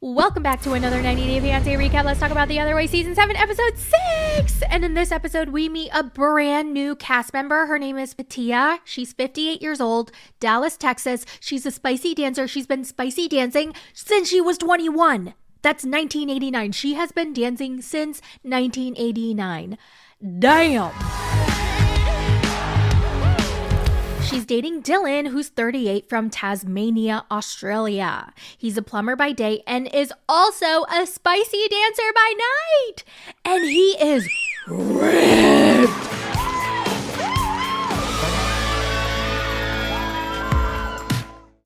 Welcome back to another 90 Day Fiancé recap. Let's talk about The Other Way Season 7, Episode 6! And in this episode, we meet a brand new cast member. Her name is Patia. She's 58 years old, Dallas, Texas. She's a spicy dancer. She's been spicy dancing since she was 21. That's 1989. She has been dancing since 1989. Damn! She's dating Dylan, who's 38, from Tasmania, Australia. He's a plumber by day and is also a spicy dancer by night. And he is ripped.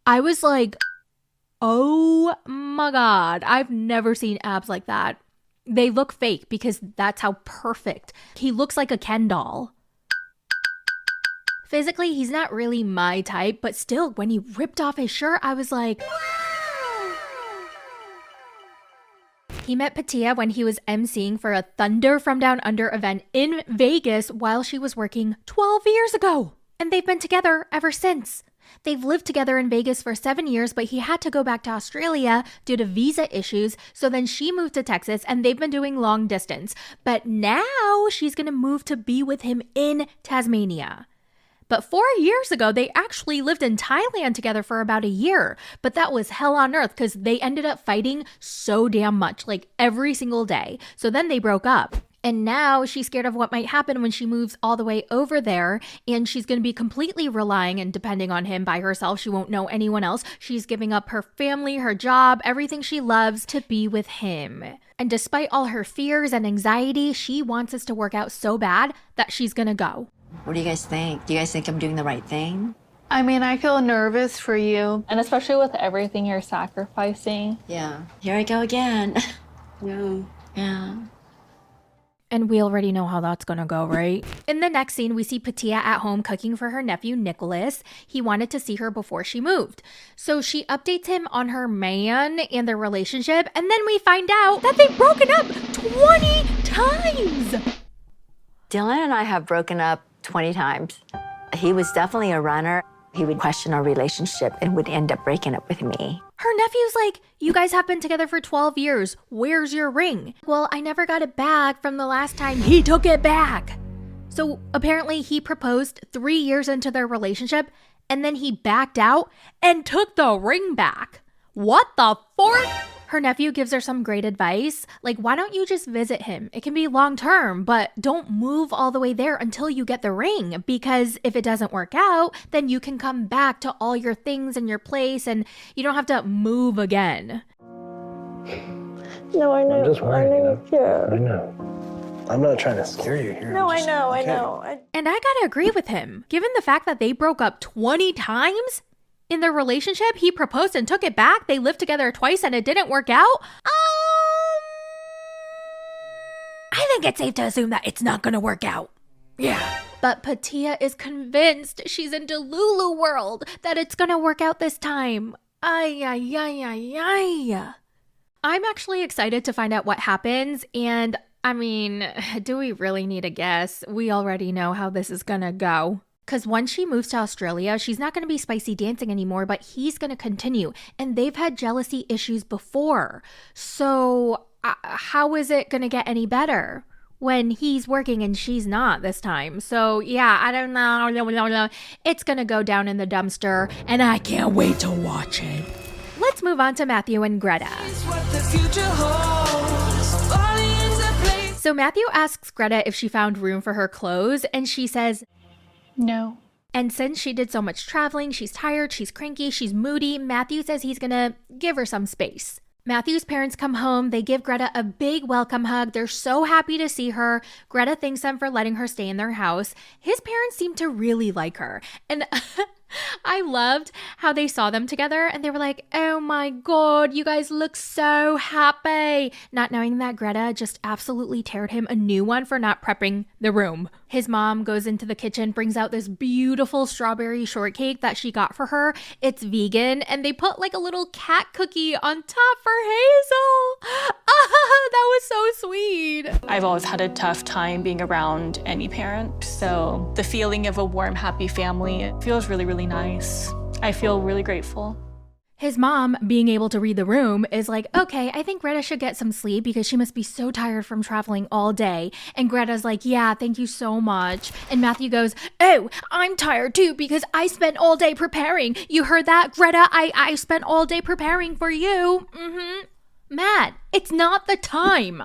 I was like, oh my God, I've never seen abs like that. They look fake because that's how perfect. He looks like a Ken doll. Physically, he's not really my type, but still, when he ripped off his shirt, I was like, wow. He met Patia when he was emceeing for a Thunder from Down Under event in Vegas while she was working 12 years ago. And they've been together ever since. They've lived together in Vegas for 7 years, but he had to go back to Australia due to visa issues. So then she moved to Texas and they've been doing long distance. But now she's going to move to be with him in Tasmania. But 4 years ago, they actually lived in Thailand together for about a year. But that was hell on earth because they ended up fighting so damn much, like every single day. So then they broke up. And now she's scared of what might happen when she moves all the way over there. And she's going to be completely relying and depending on him by herself. She won't know anyone else. She's giving up her family, her job, everything she loves to be with him. And despite all her fears and anxiety, she wants this to work out so bad that she's going to go. What do you guys think? Do you guys think I'm doing the right thing? I mean, I feel nervous for you. And especially with everything you're sacrificing. Yeah. Here I go again. No. Yeah. And we already know how that's gonna go, right? In the next scene, we see Patia at home cooking for her nephew, Nicholas. He wanted to see her before she moved. So she updates him on her man and their relationship, and then we find out that they've broken up 20 times! Dylan and I have broken up 20 times. He was definitely a runner. He would question our relationship and would end up breaking up with me. Her nephew's like, you guys have been together for 12 years. Where's your ring? Well, I never got it back from the last time he took it back. So apparently he proposed 3 years into their relationship and then he backed out and took the ring back. What the fork? Her nephew gives her some great advice. Like, why don't you just visit him? It can be long term, but don't move all the way there until you get the ring. Because if it doesn't work out, then you can come back to all your things and your place and you don't have to move again. No, I know. I'm just worried, I I know. I'm not trying to scare you here. No, I know. And I gotta agree with him. Given the fact that they broke up 20 times in their relationship, he proposed and took it back. They lived together twice and it didn't work out. I think it's safe to assume that it's not gonna work out. Yeah. But Patia is convinced, she's in Delulu world, that it's gonna work out this time. Ay. I'm actually excited to find out what happens, and I mean, do we really need a guess? We already know how this is gonna go. Because once she moves to Australia, she's not going to be spicy dancing anymore, but he's going to continue. And they've had jealousy issues before. So how is it going to get any better when he's working and she's not this time? So yeah, I don't know. It's going to go down in the dumpster and I can't wait to watch it. Let's move on to Matthew and Greta. So Matthew asks Greta if she found room for her clothes and she says, No. And since she did so much traveling, she's tired, she's cranky, she's moody, Matthew says he's gonna give her some space. Matthew's parents come home. They give Greta a big welcome hug. They're so happy to see her. Greta thanks them for letting her stay in their house. His parents seem to really like her. And I loved how they saw them together and they were like, oh my God, you guys look so happy. Not knowing that Greta just absolutely teared him a new one for not prepping the room. His mom goes into the kitchen, brings out this beautiful strawberry shortcake that she got for her. It's vegan and they put like a little cat cookie on top for Hazel. That was so sweet. I've always had a tough time being around any parent, so the feeling of a warm, happy family, it feels really, really nice. I feel really grateful. His mom, being able to read the room, is like, okay, I think Greta should get some sleep because she must be so tired from traveling all day. And Greta's like, yeah, thank you so much. And Matthew goes, oh, I'm tired too because I spent all day preparing. You heard that, Greta? I spent all day preparing for you. Matt, it's not the time.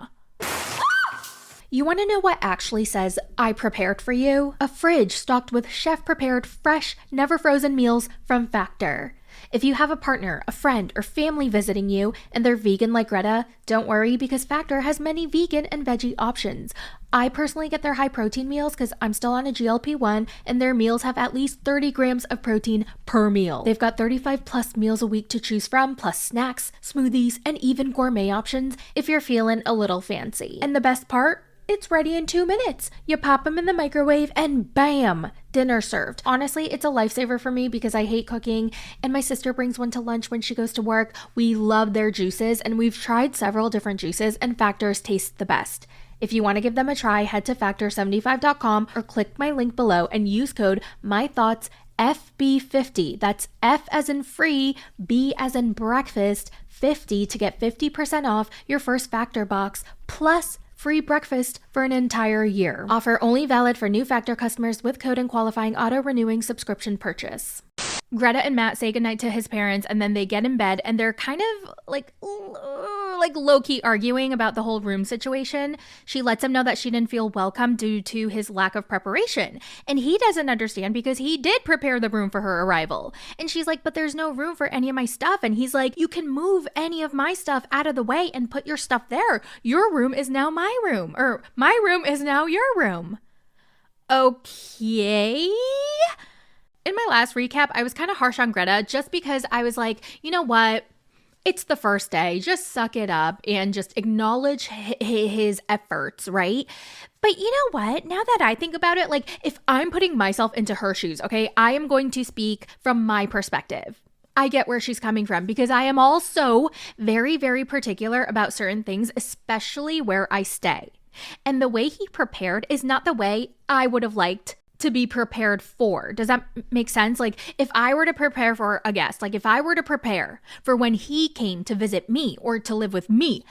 You want to know what actually says, I prepared for you? A fridge stocked with chef-prepared, fresh, never frozen meals from Factor. If you have a partner, a friend, or family visiting you and they're vegan like Greta, don't worry because Factor has many vegan and veggie options. I personally get their high protein meals because I'm still on a GLP-1 and their meals have at least 30 grams of protein per meal. They've got 35 plus meals a week to choose from, plus snacks, smoothies, and even gourmet options if you're feeling a little fancy. And the best part? It's ready in 2 minutes. You pop them in the microwave and bam, dinner served. Honestly, it's a lifesaver for me because I hate cooking and my sister brings one to lunch when she goes to work. We love their juices and we've tried several different juices and Factor's taste the best. If you want to give them a try, head to factor75.com or click my link below and use code mythouts FB50. That's F as in free, B as in breakfast, 50 to get 50% off your first Factor box plus free breakfast for an entire year. Offer only valid for new Factor customers with code and qualifying auto-renewing subscription purchase. Greta and Matt say goodnight to his parents and then they get in bed and they're kind of like low-key arguing about the whole room situation. She lets him know that she didn't feel welcome due to his lack of preparation. And he doesn't understand because he did prepare the room for her arrival. And she's like, but there's no room for any of my stuff. And he's like, you can move any of my stuff out of the way and put your stuff there. Your room is now my room, or my room is now your room. Okay. In my last recap, I was kind of harsh on Greta just because I was like, you know what? It's the first day. Just suck it up and just acknowledge his efforts, right? But you know what? Now that I think about it, like if I'm putting myself into her shoes, okay, I am going to speak from my perspective. I get where she's coming from because I am also very, very particular about certain things, especially where I stay. And the way he prepared is not the way I would have liked to be prepared for. Does that make sense? Like if I were to prepare for a guest, like if I were to prepare for when he came to visit me or to live with me,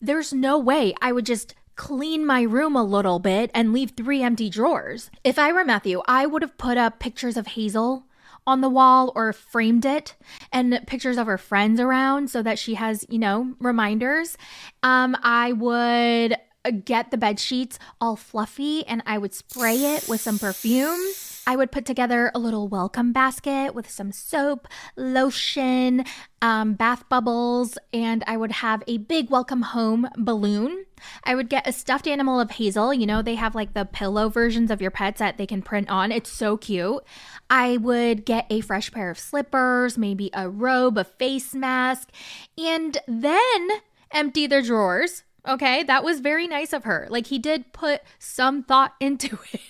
there's no way I would just clean my room a little bit and leave 3 empty drawers. If I were Matthew, I would have put up pictures of Hazel on the wall or framed it and pictures of her friends around so that she has, reminders. I would get the bed sheets all fluffy and I would spray it with some perfume. I would put together a little welcome basket with some soap, lotion, bath bubbles, and I would have a big welcome home balloon. I would get a stuffed animal of Hazel. They have like the pillow versions of your pets that they can print on. It's so cute. I would get a fresh pair of slippers, maybe a robe, a face mask, and then empty the drawers. Okay, that was very nice of her. Like he did put some thought into it,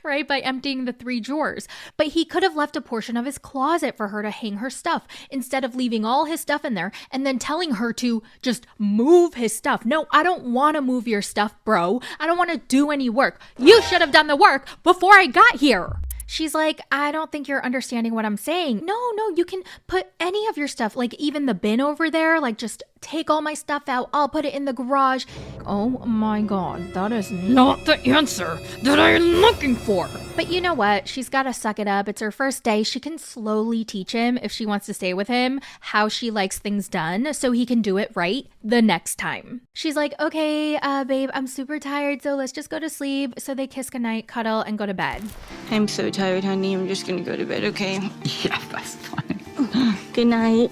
right? By emptying the 3 drawers. But he could have left a portion of his closet for her to hang her stuff instead of leaving all his stuff in there and then telling her to just move his stuff. No, I don't want to move your stuff, bro. I don't want to do any work. You should have done the work before I got here. She's like, I don't think you're understanding what I'm saying. No, you can put any of your stuff, like even the bin over there, like just take all my stuff out. I'll put it in the garage. Oh my God, that is not the answer that I'm looking for. But you know what? She's got to suck it up. It's her first day. She can slowly teach him, if she wants to stay with him, how she likes things done so he can do it right the next time. She's like, okay, babe, I'm super tired, so let's just go to sleep. So they kiss goodnight, cuddle, and go to bed. I'm so tired, honey. I'm just gonna go to bed, okay? Yeah, that's fine. Good night.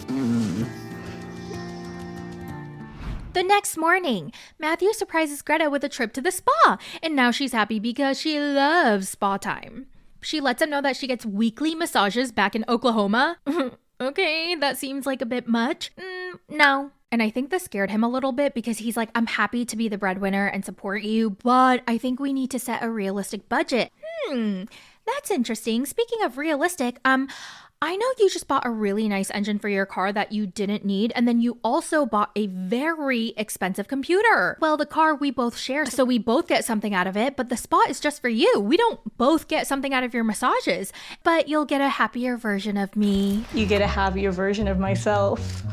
The next morning, Matthew surprises Greta with a trip to the spa, and now she's happy because she loves spa time. She lets him know that she gets weekly massages back in Oklahoma. Okay, that seems like a bit much. No. And I think this scared him a little bit because he's like, I'm happy to be the breadwinner and support you, but I think we need to set a realistic budget. That's interesting. Speaking of realistic, I know you just bought a really nice engine for your car that you didn't need, and then you also bought a very expensive computer. Well, the car we both share, so we both get something out of it, but the spa is just for you. We don't both get something out of your massages, but you'll get a happier version of me. You get a happier version of myself.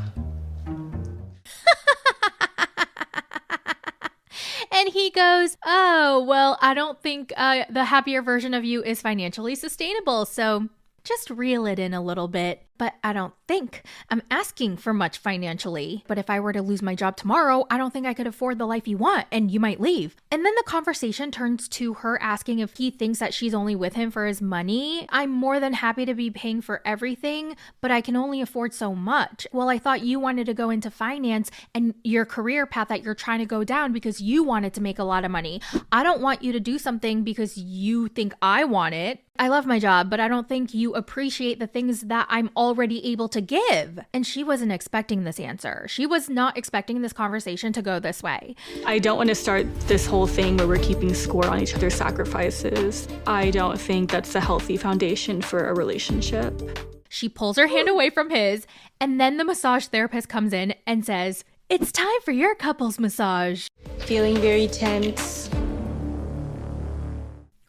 And he goes, oh, well, I don't think the happier version of you is financially sustainable, so just reel it in a little bit. But I don't think I'm asking for much financially. But if I were to lose my job tomorrow, I don't think I could afford the life you want, and you might leave. And then the conversation turns to her asking if he thinks that she's only with him for his money. I'm more than happy to be paying for everything, but I can only afford so much. Well, I thought you wanted to go into finance and your career path that you're trying to go down because you wanted to make a lot of money. I don't want you to do something because you think I want it. I love my job, but I don't think you appreciate the things that I'm already able to give. And she wasn't expecting this answer. She was not expecting this conversation to go this way. I don't want to start this whole thing where we're keeping score on each other's sacrifices. I don't think that's a healthy foundation for a relationship. She pulls her hand away from his, and then the massage therapist comes in and says, "It's time for your couples massage." Feeling very tense.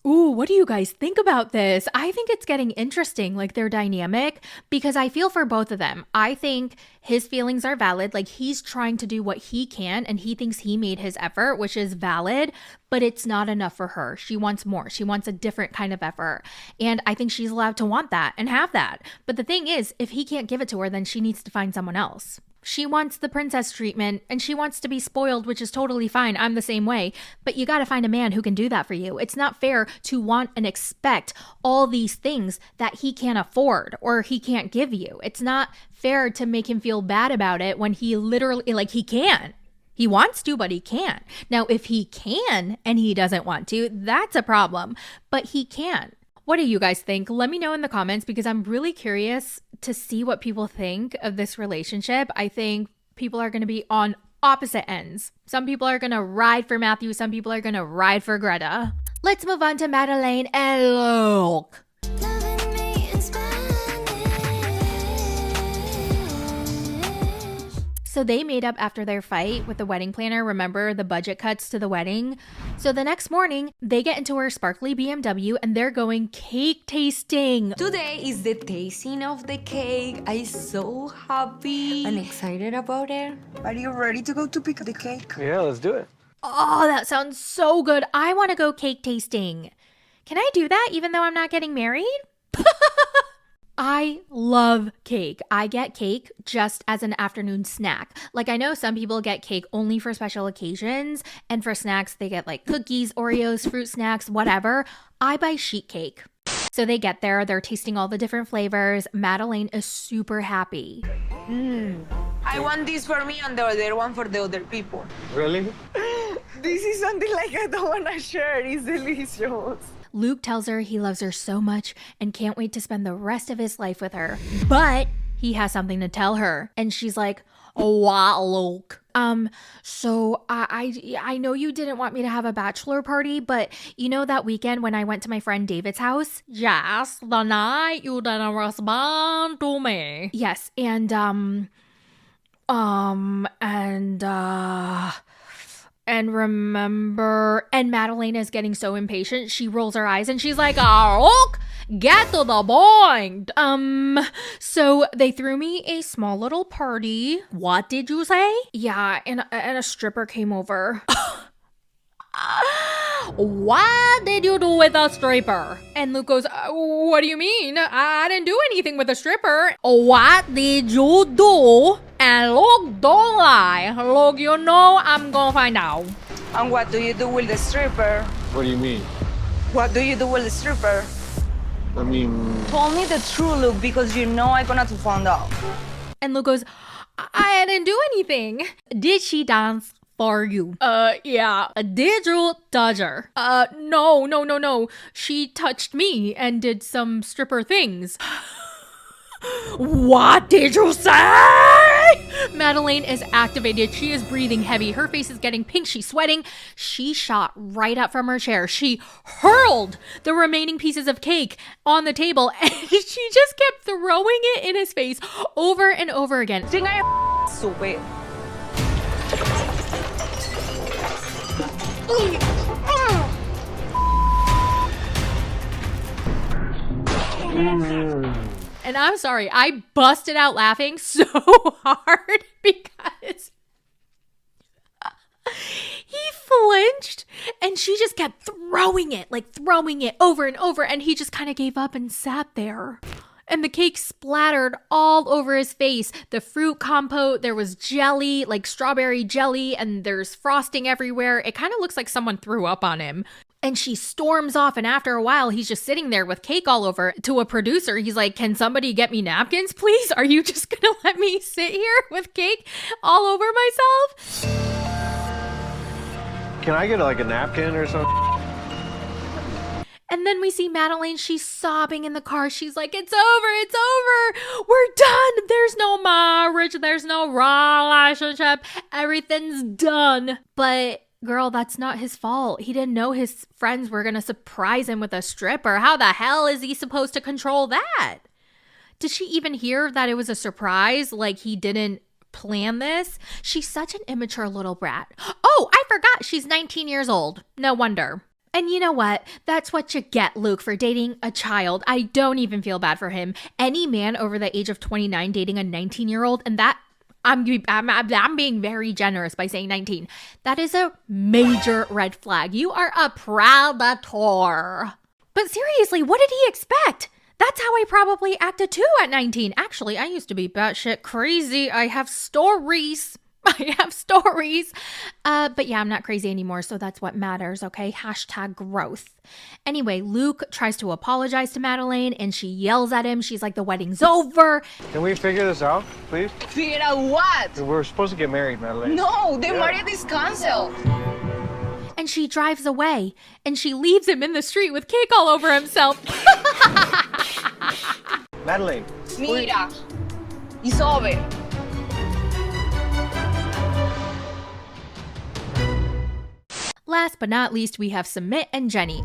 Ooh, what do you guys think about this? I think it's getting interesting, like their dynamic, because I feel for both of them. I think his feelings are valid. Like he's trying to do what he can and he thinks he made his effort, which is valid, but it's not enough for her. She wants more. She wants a different kind of effort. And I think she's allowed to want that and have that. But the thing is, if he can't give it to her, then she needs to find someone else. She wants the princess treatment and she wants to be spoiled, which is totally fine. I'm the same way. But you got to find a man who can do that for you. It's not fair to want and expect all these things that he can't afford or he can't give you. It's not fair to make him feel bad about it when he literally, like, he can. He wants to, but he can't. Now, if he can and he doesn't want to, that's a problem. But he can. What do you guys think? Let me know in the comments because I'm really curious to see what people think of this relationship. I think people are going to be on opposite ends. Some people are going to ride for Matthew. Some people are going to ride for Greta. Let's move on to Madeleine and Luke. So they made up after their fight with the wedding planner. Remember the budget cuts to the wedding? So the next morning, they get into her sparkly BMW and they're going cake tasting. Today is the tasting of the cake. I'm so happy and excited about it. Are you ready to go to pick the cake? Yeah, let's do it. Oh, that sounds so good. I want to go cake tasting. Can I do that even though I'm not getting married? I love cake. I get cake just as an afternoon snack. Like I know some people get cake only for special occasions and for snacks they get like cookies, Oreos, fruit snacks, whatever. I buy sheet cake. So they get there, they're tasting all the different flavors. Madeleine is super happy. I want this for me and the other one for the other people. Really? This is something like I don't want to share. It's delicious. Luke tells her he loves her so much and can't wait to spend the rest of his life with her. But he has something to tell her. And she's like, "Oh, wow, Luke. So I know you didn't want me to have a bachelor party, but you know that weekend when I went to my friend David's house? Yes, the night you didn't respond to me. Yes, and remember, and Madeleine is getting so impatient, she rolls her eyes and she's like, "Oh, look, get to the point. So they threw me a small little party." "What did you say?" "Yeah, and a stripper came over." "What did you do with a stripper?" And Luke goes, "What do you mean? I didn't do anything with a stripper." "What did you do?" And Luke, don't lie. Luke, you know I'm gonna find out. And what do you do with the stripper? What do you mean? What do you do with the stripper? I mean, Tell me the truth, Luke, because you know I'm gonna find out. And Luke goes, "I didn't do anything." "Did she dance for you?" Yeah." "Did you touch her?" No. She touched me and did some stripper things." "What did you say?" Madeleine is activated. She is breathing heavy. Her face is getting pink. She's sweating. She shot right up from her chair. She hurled the remaining pieces of cake on the table and she just kept throwing it in his face over and over again. Stupid. And I'm sorry, I busted out laughing so hard because he flinched and she just kept throwing it over and over. And he just kind of gave up and sat there. And the cake splattered all over his face. The fruit compote, there was jelly, like strawberry jelly, and there's frosting everywhere. It kind of looks like someone threw up on him. And she storms off, and after a while, he's just sitting there with cake all over. To a producer, he's like, can somebody get me napkins, please? Are you just gonna let me sit here with cake all over myself? Can I get like a napkin or something? And then we see Madeleine, she's sobbing in the car. She's like, it's over. We're done. There's no marriage. There's no relationship. Everything's done. But girl, that's not his fault. He didn't know his friends were going to surprise him with a stripper. How the hell is he supposed to control that? Did she even hear that it was a surprise? Like he didn't plan this? She's such an immature little brat. Oh, I forgot. She's 19 years old. No wonder. And you know what? That's what you get, Luke, for dating a child. I don't even feel bad for him. Any man over the age of 29 dating a 19-year-old, and that I'm being very generous by saying 19. That is a major red flag. You are a predator. But seriously, what did he expect? That's how I probably acted too at 19. Actually, I used to be batshit crazy. I have stories. But yeah, I'm not crazy anymore, so that's what matters, okay? Hashtag growth. Anyway, Luke tries to apologize to Madeleine, and she yells at him. She's like, the wedding's over. Can we figure this out, please? Figure out what? We're supposed to get married, Madeline. No, the marriage is canceled. And she drives away, and she leaves him in the street with cake all over himself. Madeline. Mira, it's over. Last but not least, we have Sumit and Jenny.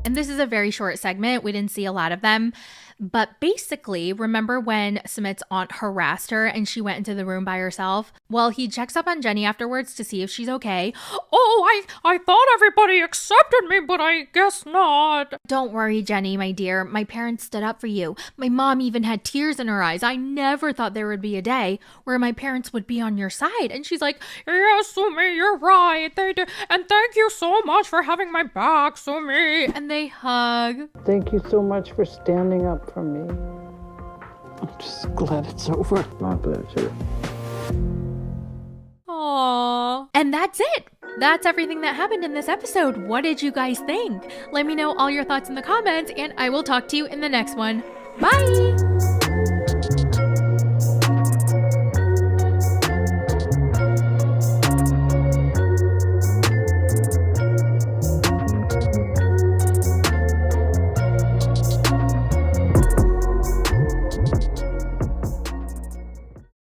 And this is a very short segment. We didn't see a lot of them. But basically, remember when Sumit's aunt harassed her and she went into the room by herself? Well, he checks up on Jenny afterwards to see if she's okay. Oh, I thought everybody accepted me, but I guess not. Don't worry, Jenny, my dear. My parents stood up for you. My mom even had tears in her eyes. I never thought there would be a day where my parents would be on your side. And she's like, yes, Sumi, you're right. They do. And thank you so much for having my back, Sumi. And they hug. Thank you so much for standing up for me. I'm just glad it's over. Not glad it's over. Aww. And that's it. That's everything that happened in this episode. What did you guys think? Let me know all your thoughts in the comments, and I will talk to you in the next one. Bye!